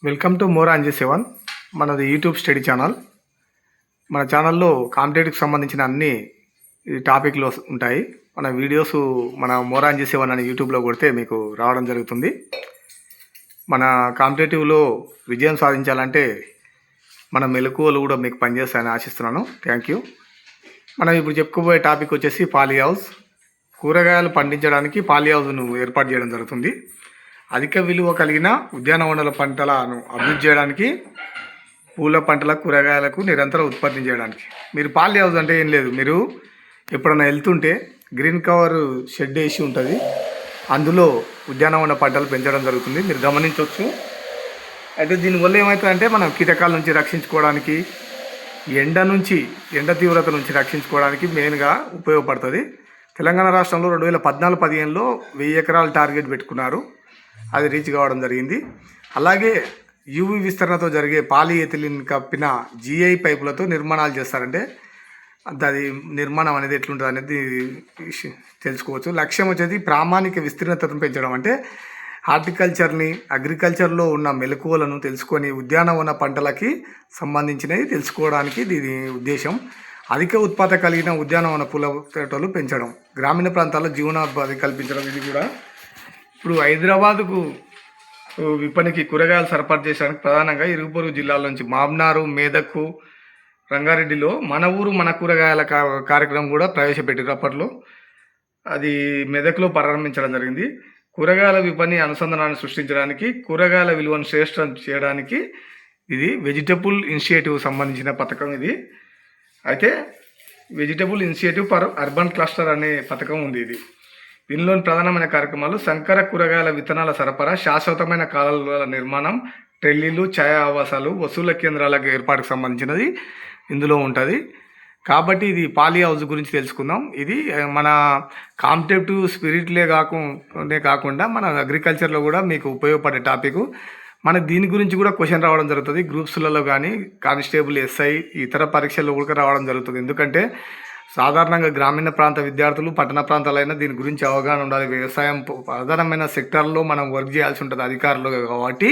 Welcome to more Anji seven. మనది YouTube study channel. మన ఛానల్లో కాంపిటేటివ్కి సంబంధించిన అన్ని టాపిక్లు ఉంటాయి. మన వీడియోస్ మన మోర్ అంజీ సెవెన్ అని యూట్యూబ్లో కొడితే మీకు రావడం జరుగుతుంది. మన కాంపిటేటివ్లో విజయం సాధించాలంటే మన మెలకువలు కూడా మీకు పనిచేస్తాయని ఆశిస్తున్నాను. Thank you. మనం ఇప్పుడు చెప్పుకోబోయే టాపిక్ వచ్చేసి పాలీ హౌస్. కూరగాయలు పండించడానికి పాలీ హౌస్ను ఏర్పాటు చేయడం జరుగుతుంది. అధిక విలువ కలిగిన ఉద్యానవనాల పంటలను అభివృద్ధి చేయడానికి, పూల పంటల కూరగాయలకు నిరంతరం ఉత్పత్తి చేయడానికి. మీరు పాలీ హౌస్ అంటే ఏం లేదు, మీరు ఎప్పుడైనా వెళ్తుంటే గ్రీన్ కవర్ షెడ్ వేసి ఉంటుంది, అందులో ఉద్యానవన పంటలు పెంచడం జరుగుతుంది, మీరు గమనించవచ్చు. అయితే దీనివల్ల ఏమవుతుందంటే మనం కీటకాల నుంచి రక్షించుకోవడానికి, ఎండ తీవ్రత నుంచి రక్షించుకోవడానికి మెయిన్గా ఉపయోగపడుతుంది. తెలంగాణ రాష్ట్రంలో 2014-15లో 1000 ఎకరాల టార్గెట్ పెట్టుకున్నారు. అది రీచ్ కావడం జరిగింది. అలాగే యూవి విస్తరణతో జరిగే పాలిఎథిలిన్ కప్పిన జిఐ పైపులతో నిర్మాణాలు చేస్తారంటే అది నిర్మాణం అనేది ఎట్లుంటుంది అనేది తెలుసుకోవచ్చు. లక్ష్యం వచ్చేది ప్రామాణిక విస్తీర్ణతను పెంచడం. అంటే అగ్రికల్చర్లో ఉన్న మెలకువలను తెలుసుకొని ఉద్యానవన పంటలకి సంబంధించినవి తెలుసుకోవడానికి దీని ఉద్దేశం. అధిక ఉత్పాదక కలిగిన ఉద్యానవన పూల తోటలు పెంచడం, గ్రామీణ ప్రాంతాల్లో జీవనోపాధి కల్పించడం. ఇది కూడా ఇప్పుడు హైదరాబాద్కు విపణికి కూరగాయలు సరఫరా చేయడానికి ప్రధానంగా ఇరుగుపొరుగు జిల్లాల నుంచి మామ్నారు, మేదక్, రంగారెడ్డిలో మన ఊరు మన కూరగాయల కార్యక్రమం కూడా ప్రవేశపెట్టారు. అప్పట్లో అది మెదక్లో ప్రారంభించడం జరిగింది. కూరగాయల విపణి అనుసంధానాన్ని సృష్టించడానికి, కూరగాయల విలువను శ్రేష్టం చేయడానికి ఇది వెజిటబుల్ ఇనిషియేటివ్ సంబంధించిన పథకం ఇది. అయితే vegetable initiative for urban cluster అనే పథకం ఉంది. దీనిలోని ప్రధానమైన కార్యక్రమాలు సంకర కూరగాయల విత్తనాల సరఫరా, శాశ్వతమైన కాలువల నిర్మాణం, ట్రెల్లీలు, ఛాయా ఆవాసాలు, వసూళ్ల కేంద్రాలకు ఏర్పాటుకు సంబంధించినది ఇందులో ఉంటుంది. కాబట్టి ఇది పాలీ హౌస్ గురించి తెలుసుకుందాం. ఇది మన కాంపిటేటివ్ స్పిరిట్లే కాకుండా మన అగ్రికల్చర్లో కూడా మీకు ఉపయోగపడే టాపిక్. మనకు దీని గురించి కూడా క్వశ్చన్ రావడం జరుగుతుంది గ్రూప్స్లలో కానీ, కానిస్టేబుల్, ఎస్ఐ, ఇతర పరీక్షల్లో కూడా రావడం జరుగుతుంది. ఎందుకంటే సాధారణంగా గ్రామీణ ప్రాంత విద్యార్థులు, పట్టణ ప్రాంతాలైనా దీని గురించి అవగాహన ఉండాలి. వ్యవసాయం ప్రధానమైన సెక్టార్లో మనం వర్క్ చేయాల్సి ఉంటుంది అధికారులు కాబట్టి,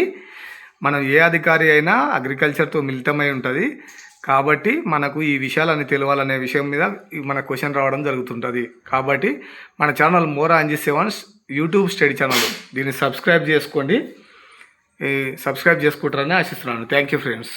మనం ఏ అధికారి అయినా అగ్రికల్చర్తో మిళితమై ఉంటుంది. కాబట్టి మనకు ఈ విషయాలన్నీ తెలియాలనే విషయం మీద మన క్వశ్చన్ రావడం జరుగుతుంటుంది. కాబట్టి మన channel more Anji seven YouTube study channel, దీన్ని సబ్స్క్రైబ్ చేసుకుంటారని ఆశిస్తున్నాను. Thank you friends.